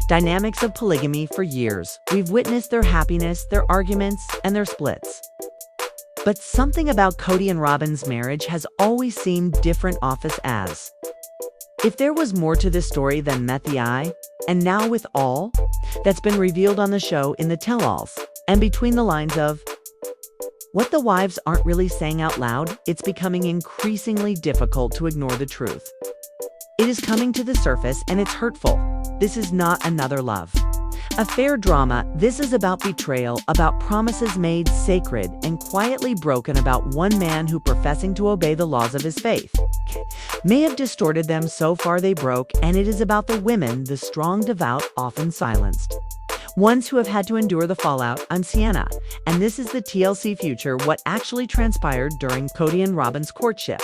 dynamics of polygamy for years. We've witnessed their happiness, their arguments, and their splits. But something about Kody and Robyn's marriage has always seemed different office as. If there was more to this story than met the eye, and now with all that's been revealed on the show in the tell-alls, and between the lines of what the wives aren't really saying out loud, it's becoming increasingly difficult to ignore the truth. It is coming to the surface and it's hurtful. This is not another love affair drama. This is about betrayal, about promises made sacred and quietly broken, about one man who, professing to obey the laws of his faith, may have distorted them so far they broke, and it is about the women, the strong, devout, often silenced ones who have had to endure the fallout. I'm Sienna, and this is the TLC Future, what actually transpired during Kody and Robyn's courtship.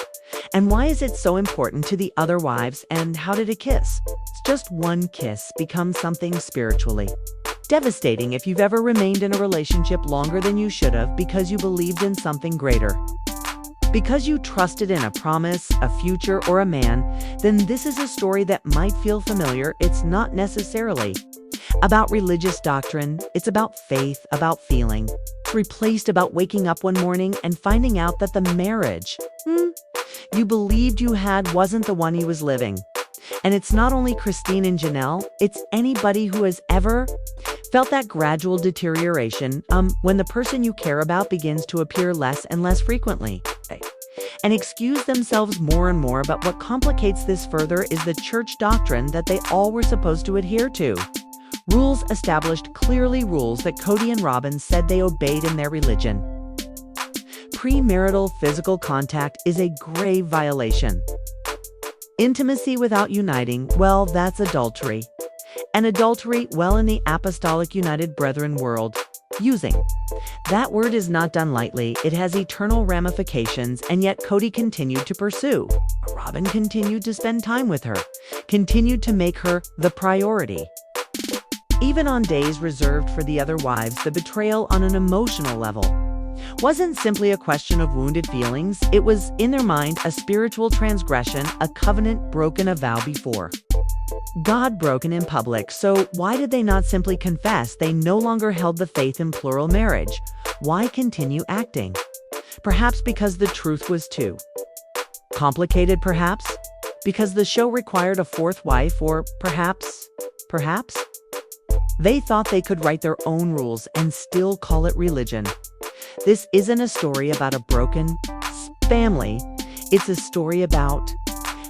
And why is it so important to the other wives, and how did a kiss, just one kiss, become something spiritually devastating if you've ever remained in a relationship longer than you should have because you believed in something greater? Because you trusted in a promise, a future, or a man, then this is a story that might feel familiar. It's not necessarily about religious doctrine. It's about faith, about feeling. It's replaced about waking up one morning and finding out that the marriage you believed you had wasn't the one he was living. And it's not only Christine and Janelle, it's anybody who has ever felt that gradual deterioration when the person you care about begins to appear less and less frequently and excuse themselves more and more. But what complicates this further is the church doctrine that they all were supposed to adhere to. Rules established clearly, rules that Kody and Robyn said they obeyed in their religion. Premarital physical contact is a grave violation. Intimacy without uniting, well, that's adultery. And adultery, well, in the Apostolic United Brethren world, using that word is not done lightly. It has eternal ramifications, and yet Kody continued to pursue. Robyn continued to spend time with her, continued to make her the priority. Even on days reserved for the other wives, the betrayal on an emotional level wasn't simply a question of wounded feelings. It was, in their mind, a spiritual transgression, a covenant broken, a vow before God broken in public. So why did they not simply confess they no longer held the faith in plural marriage? Why continue acting? Perhaps because the truth was too complicated, perhaps because the show required a fourth wife, or perhaps they thought they could write their own rules and still call it religion. This isn't a story about a broken family. It's a story about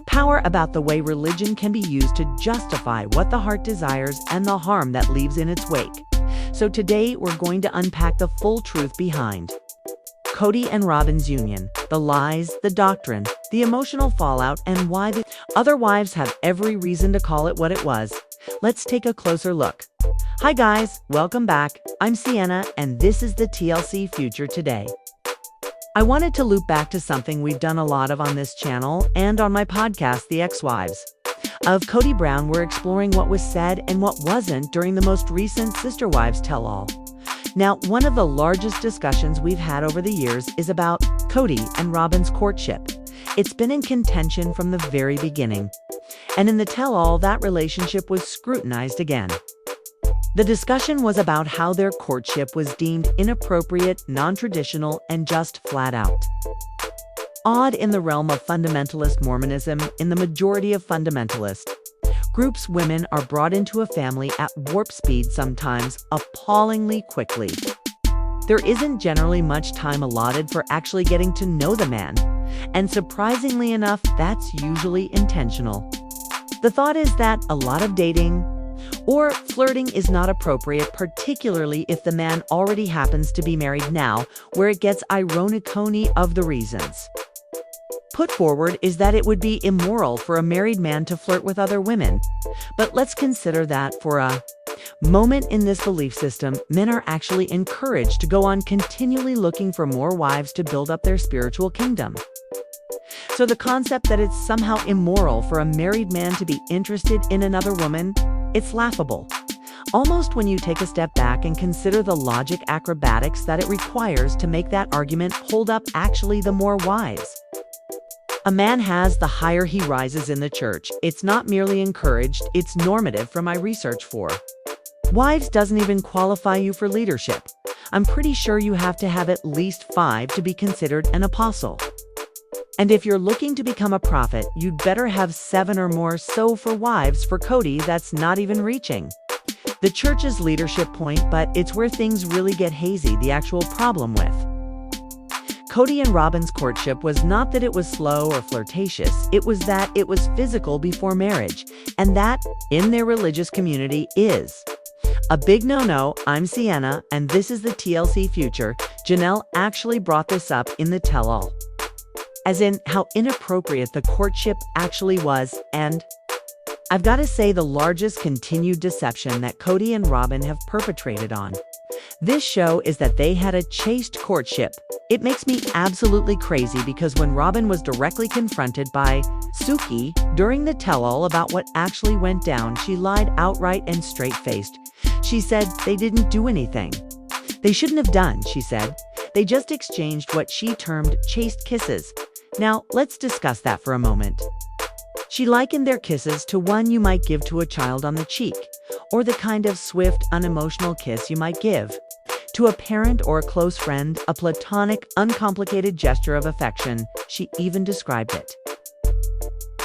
power, about the way religion can be used to justify what the heart desires and the harm that leaves in its wake. So today we're going to unpack the full truth behind Kody and Robyn's union, the lies, the doctrine, the emotional fallout, and why the other wives have every reason to call it what it was. Let's take a closer look. Hi guys, welcome back. I'm Sienna, and this is the TLC Future today. I wanted to loop back to something we've done a lot of on this channel and on my podcast, The Ex-Wives of Kody Brown. We're exploring what was said and what wasn't during the most recent Sister Wives Tell-All. Now, one of the largest discussions we've had over the years is about Kody and Robyn's courtship. It's been in contention from the very beginning. And in the tell-all, that relationship was scrutinized again. The discussion was about how their courtship was deemed inappropriate, non-traditional, and just flat out odd in the realm of fundamentalist Mormonism. In the majority of fundamentalist groups, women are brought into a family at warp speed, sometimes appallingly quickly. There isn't generally much time allotted for actually getting to know the man, and surprisingly enough, that's usually intentional. The thought is that a lot of dating or flirting is not appropriate, particularly if the man already happens to be married. Now, where it gets ironic of the reasons put forward is that it would be immoral for a married man to flirt with other women. But let's consider that for a moment. In this belief system, men are actually encouraged to go on continually looking for more wives to build up their spiritual kingdom. So the concept that it's somehow immoral for a married man to be interested in another woman, it's laughable. Almost when you take a step back and consider the logic acrobatics that it requires to make that argument hold up. Actually, the more wives a man has, the higher he rises in the church. It's not merely encouraged, it's normative from my research for. Wives doesn't even qualify you for leadership. I'm pretty sure you have to have at least 5 to be considered an apostle. And if you're looking to become a prophet, you'd better have 7 or more. So for wives, for Kody, that's not even reaching the church's leadership point, but it's where things really get hazy, the actual problem with Kody and Robyn's courtship was not that it was slow or flirtatious, it was that it was physical before marriage, and that, in their religious community, is a big no-no. I'm Sienna, and this is the TLC Future. Janelle actually brought this up in the tell-all, as in how inappropriate the courtship actually was, and I've got to say, the largest continued deception that Kody and Robyn have perpetrated on this show is that they had a chaste courtship. It makes me absolutely crazy because when Robyn was directly confronted by Suki during the tell-all about what actually went down, she lied outright and straight-faced. She said they didn't do anything. They shouldn't have done, she said. They just exchanged what she termed chaste kisses. Now, let's discuss that for a moment. She likened their kisses to one you might give to a child on the cheek, or the kind of swift, unemotional kiss you might give to a parent or a close friend, a platonic, uncomplicated gesture of affection. She even described it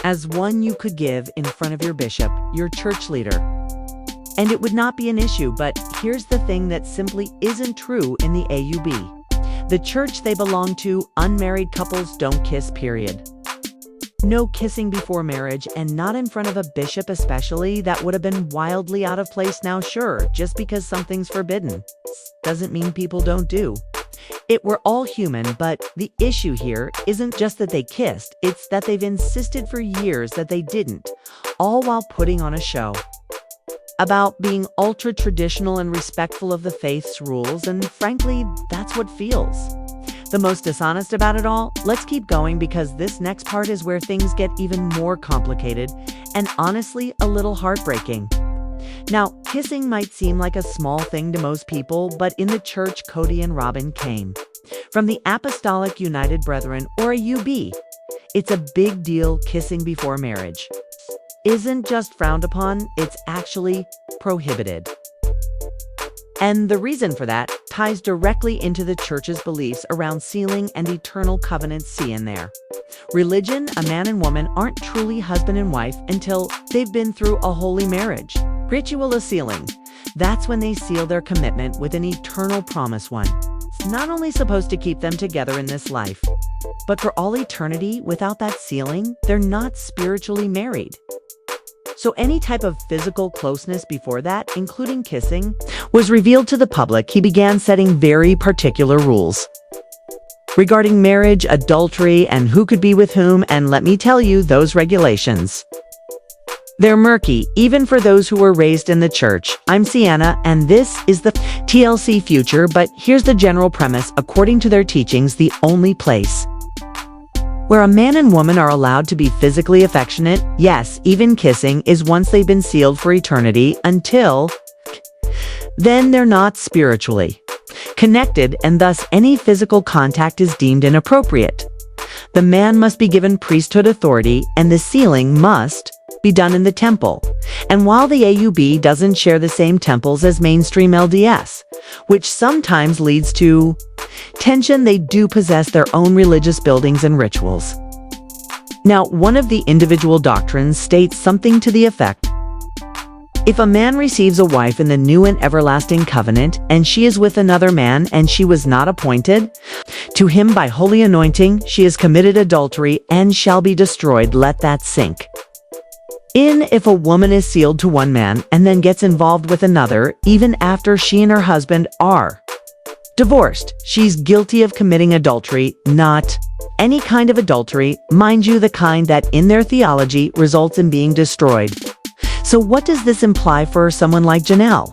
as one you could give in front of your bishop, your church leader. And it would not be an issue, but here's the thing that simply isn't true in the AUB. The church they belong to, unmarried couples don't kiss, period. No kissing before marriage, and not in front of a bishop especially. That would have been wildly out of place. Now sure, just because something's forbidden doesn't mean people don't do it. We're all human, but the issue here isn't just that they kissed, it's that they've insisted for years that they didn't, all while putting on a show about being ultra-traditional and respectful of the faith's rules, and frankly, that's what feels the most dishonest about it all. Let's keep going because this next part is where things get even more complicated and honestly a little heartbreaking. Now, kissing might seem like a small thing to most people, but in the church Kody and Robyn came from the Apostolic United Brethren, or a UB. It's a big deal. Kissing before marriage isn't just frowned upon, it's actually prohibited. And the reason for that ties directly into the church's beliefs around sealing and eternal covenants. See in there. Religion, a man and woman aren't truly husband and wife until they've been through a holy marriage. Ritual of sealing. That's when they seal their commitment with an eternal promise one. It's not only supposed to keep them together in this life, but for all eternity. Without that sealing, they're not spiritually married. So any type of physical closeness before that, including kissing, was revealed to the public. He began setting very particular rules regarding marriage, adultery, and who could be with whom. And let me tell you, those regulations, they're murky, even for those who were raised in the church. I'm Sienna, and this is the TLC Future, but here's the general premise. According to their teachings, the only place where a man and woman are allowed to be physically affectionate, yes, even kissing, is once they've been sealed for eternity. Until then, they're not spiritually connected, and thus any physical contact is deemed inappropriate. The man must be given priesthood authority, and the sealing must be done in the temple. And while the AUB doesn't share the same temples as mainstream LDS, which sometimes leads to tension, they do possess their own religious buildings and rituals. Now, one of the individual doctrines states something to the effect: if a man receives a wife in the new and everlasting covenant, and she is with another man, and she was not appointed to him by holy anointing, she has committed adultery and shall be destroyed. Let that sink in. If a woman is sealed to one man and then gets involved with another, even after she and her husband are divorced, she's guilty of committing adultery. Not any kind of adultery, mind you, the kind that in their theology results in being destroyed. So what does this imply for someone like Janelle?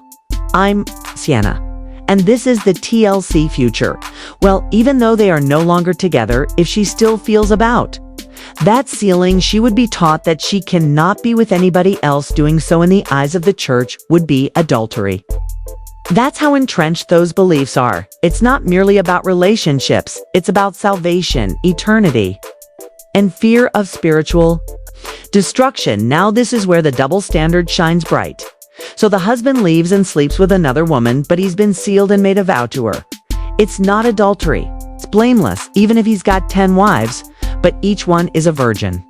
I'm Sienna, and this is the TLC Future. Well, even though they are no longer together, if she still feels about that sealing, she would be taught that she cannot be with anybody else. Doing so in the eyes of the church would be adultery. That's how entrenched those beliefs are. It's not merely about relationships, it's about salvation, eternity. and fear of spiritual destruction. Now this is where the double standard shines bright. So the husband leaves and sleeps with another woman, but he's been sealed and made a vow to her. It's not adultery. It's blameless, even if he's got 10 wives, but each one is a virgin.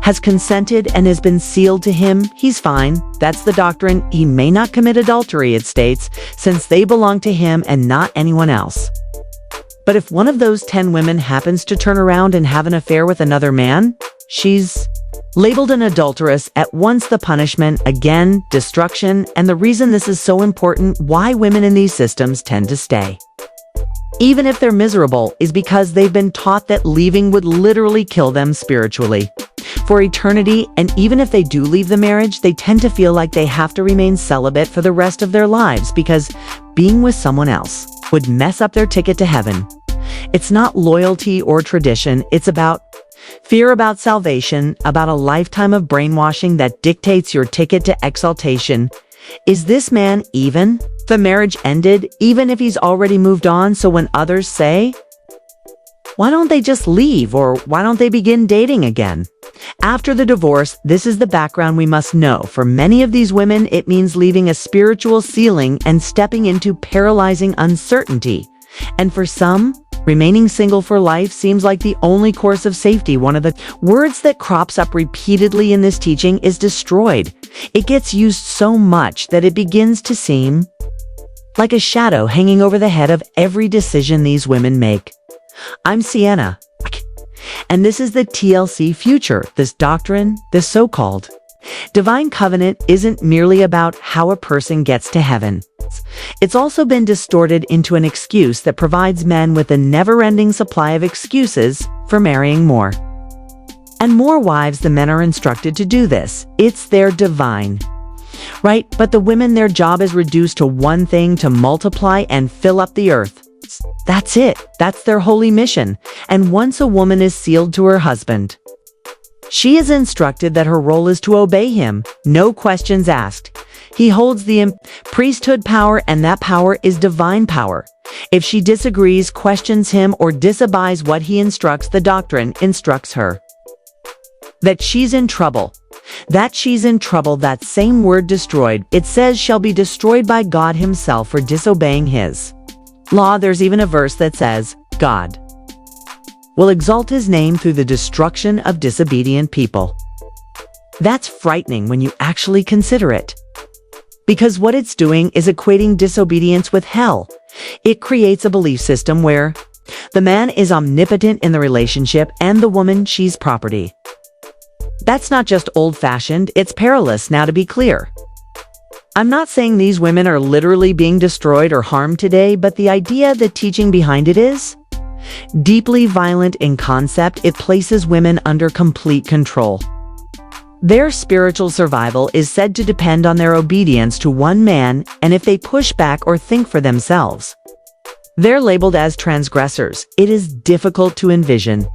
Has consented and has been sealed to him, he's fine. That's the doctrine. He may not commit adultery, it states, since they belong to him and not anyone else. But if one of those 10 women happens to turn around and have an affair with another man, she's labeled an adulteress. At once the punishment, again, destruction, and the reason this is so important, why women in these systems tend to stay, even if they're miserable, is because they've been taught that leaving would literally kill them spiritually for eternity. And even if they do leave the marriage, they tend to feel like they have to remain celibate for the rest of their lives because being with someone else would mess up their ticket to heaven. It's not loyalty or tradition. It's about fear about salvation, about a lifetime of brainwashing that dictates your ticket to exaltation. Is this man even? The marriage ended, even if he's already moved on. So when others say, why don't they just leave, or why don't they begin dating again? After the divorce, this is the background we must know. For many of these women, it means leaving a spiritual ceiling and stepping into paralyzing uncertainty. And for some, remaining single for life seems like the only course of safety. One of the words that crops up repeatedly in this teaching is destroyed. It gets used so much that it begins to seem like a shadow hanging over the head of every decision these women make. I'm Sienna, and this is the TLC future. This doctrine, this so-called divine covenant, isn't merely about how a person gets to heaven. It's also been distorted into an excuse that provides men with a never-ending supply of excuses for marrying more and more wives. The men are instructed to do this. It's their divine right, but the women, their job is reduced to one thing: to multiply and fill up the earth. That's it. That's their holy mission. And once a woman is sealed to her husband, she is instructed that her role is to obey him, no questions asked. He holds the priesthood power, and that power is divine power. If she disagrees, questions him, or disobeys what he instructs, the doctrine instructs her that she's in trouble. That she's in trouble, that same word, destroyed, it says shall be destroyed by God himself for disobeying his law. There's even a verse that says, God will exalt his name through the destruction of disobedient people. That's frightening when you actually consider it, because what it's doing is equating disobedience with hell. It creates a belief system where the man is omnipotent in the relationship and the woman, she's property. That's not just old-fashioned, it's perilous. Now, to be clear, I'm not saying these women are literally being destroyed or harmed today, but the idea, the teaching behind it is deeply violent in concept. It places women under complete control. Their spiritual survival is said to depend on their obedience to one man, and if they push back or think for themselves, they're labeled as transgressors. It is difficult to envision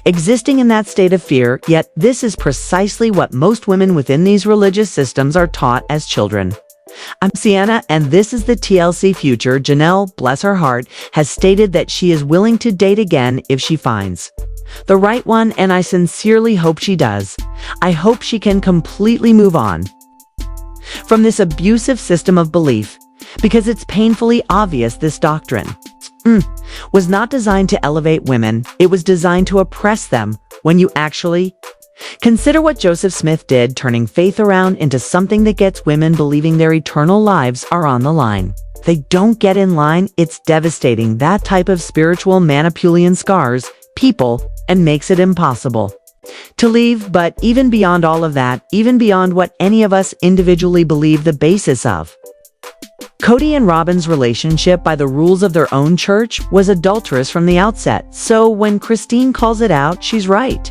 existing in that state of fear, yet this is precisely what most women within these religious systems are taught as children. I'm Sienna, and this is the TLC future. Janelle, bless her heart, has stated that she is willing to date again if she finds the right one, and I sincerely hope she does. I hope she can completely move on from this abusive system of belief, because it's painfully obvious this doctrine was not designed to elevate women. It was designed to oppress them. When you actually consider what Joseph Smith did, turning faith around into something that gets women believing their eternal lives are on the line. They don't get in line. It's devastating. That type of spiritual manipulation scars people and makes it impossible to leave. But even beyond all of that, even beyond what any of us individually believe the basis of Kody and Robyn's relationship by the rules of their own church was adulterous from the outset. So when Christine calls it out, she's right.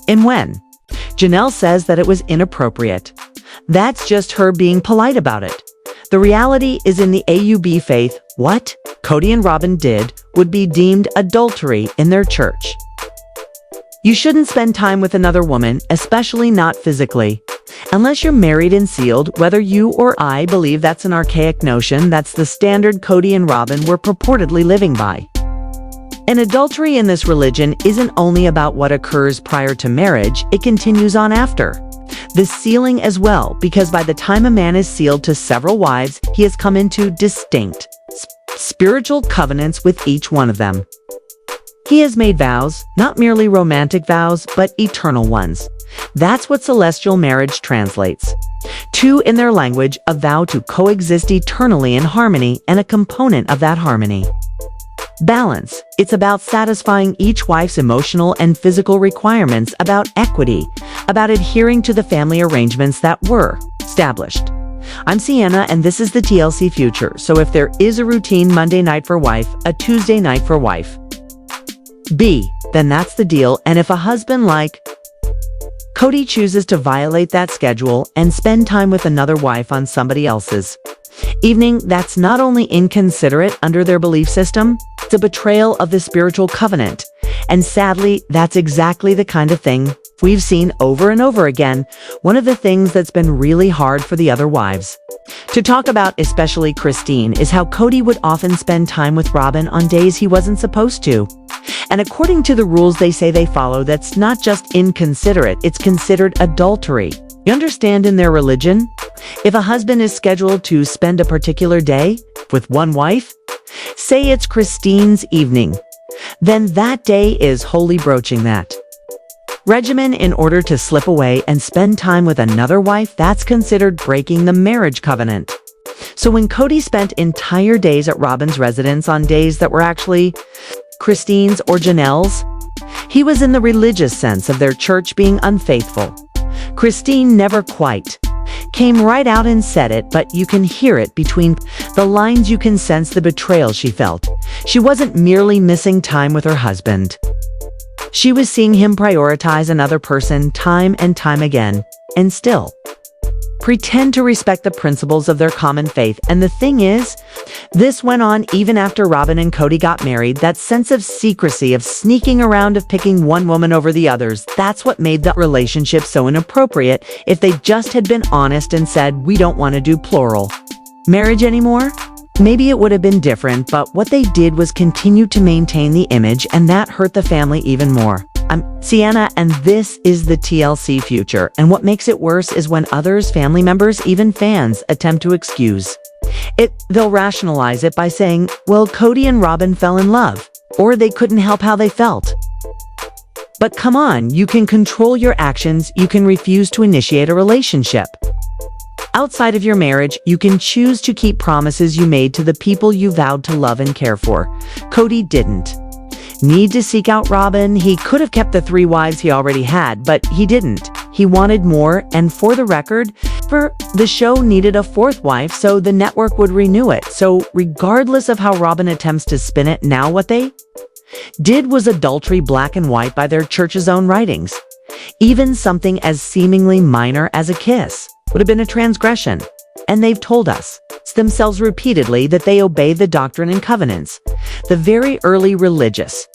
And when Janelle says that it was inappropriate, that's just her being polite about it. The reality is, in the AUB faith, what Kody and Robyn did would be deemed adultery in their church. You shouldn't spend time with another woman, especially not physically, unless you're married and sealed. Whether you or I believe that's an archaic notion, that's the standard Kody and Robyn were purportedly living by. And adultery in this religion isn't only about what occurs prior to marriage, it continues on after. The sealing as well, because by the time a man is sealed to several wives, he has come into distinct spiritual covenants with each one of them. He has made vows, not merely romantic vows, but eternal ones. That's what celestial marriage translates to in their language, a vow to coexist eternally in harmony, and a component of that harmony. Balance. It's about satisfying each wife's emotional and physical requirements, about equity, about adhering to the family arrangements that were established. I'm Sienna, and this is the TLC Future. So if there is a routine Monday night for wife, a Tuesday night for wife B, then that's the deal. And if a husband like Kody chooses to violate that schedule and spend time with another wife on somebody else's evening, that's not only inconsiderate under their belief system, it's a betrayal of the spiritual covenant. And sadly, that's exactly the kind of thing we've seen over and over again. One of the things that's been really hard for the other wives to talk about, especially Christine, is how Kody would often spend time with Robyn on days he wasn't supposed to. And according to the rules they say they follow, that's not just inconsiderate, it's considered adultery. You understand, in their religion, if a husband is scheduled to spend a particular day with one wife, say it's Christine's evening, then that day is wholly broaching that regimen in order to slip away and spend time with another wife. That's considered breaking the marriage covenant. So when Kody spent entire days at Robyn's residence on days that were actually Christine's or Janelle's, he was, in the religious sense of their church, being unfaithful. Christine never quite came right out and said it, but you can hear it between the lines. You can sense the betrayal she felt. She wasn't merely missing time with her husband. She was seeing him prioritize another person time and time again, and still pretend to respect the principles of their common faith. And the thing is, this went on even after Robyn and Kody got married. That sense of secrecy, of sneaking around, of picking one woman over the others, that's what made the relationship so inappropriate. If they just had been honest and said, we don't want to do plural marriage anymore, maybe it would have been different. But what they did was continue to maintain the image, and that hurt the family even more. I'm Sienna, and this is the TLC Future. And what makes it worse is when others, family members, even fans, attempt to excuse it. They'll rationalize it by saying, well, Kody and Robyn fell in love, or they couldn't help how they felt. But come on, you can control your actions. You can refuse to initiate a relationship outside of your marriage. You can choose to keep promises you made to the people you vowed to love and care for. Kody didn't need to seek out Robyn. He could have kept the 3 wives he already had, but he didn't. He wanted more, and for the record, the show needed a 4th wife so the network would renew it. So regardless of how Robyn attempts to spin it, now what they did was adultery, black and white, by their church's own writings. Even something as seemingly minor as a kiss would have been a transgression. And they've told us themselves repeatedly that they obey the doctrine and covenants, the very early religious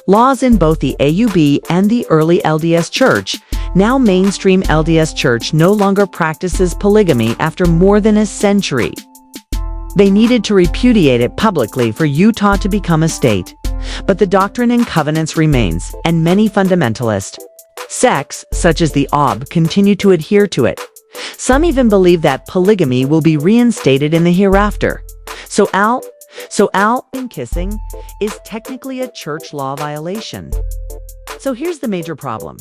laws in both the AUB and the early LDS Church. Now mainstream LDS Church no longer practices polygamy after more than a century. They needed to repudiate it publicly for Utah to become a state. But the doctrine and covenants remains, and many fundamentalist sects, such as the AUB, continue to adhere to it. Some even believe that polygamy will be reinstated in the hereafter. So kissing is technically a church law violation. So here's the major problem.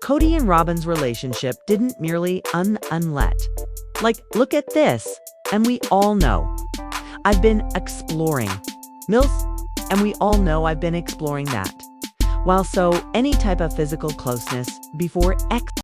Kody and Robyn's relationship didn't merely unlet. Like, look at this. And we all know I've been exploring Mills, and we all know I've been exploring that. While so any type of physical closeness before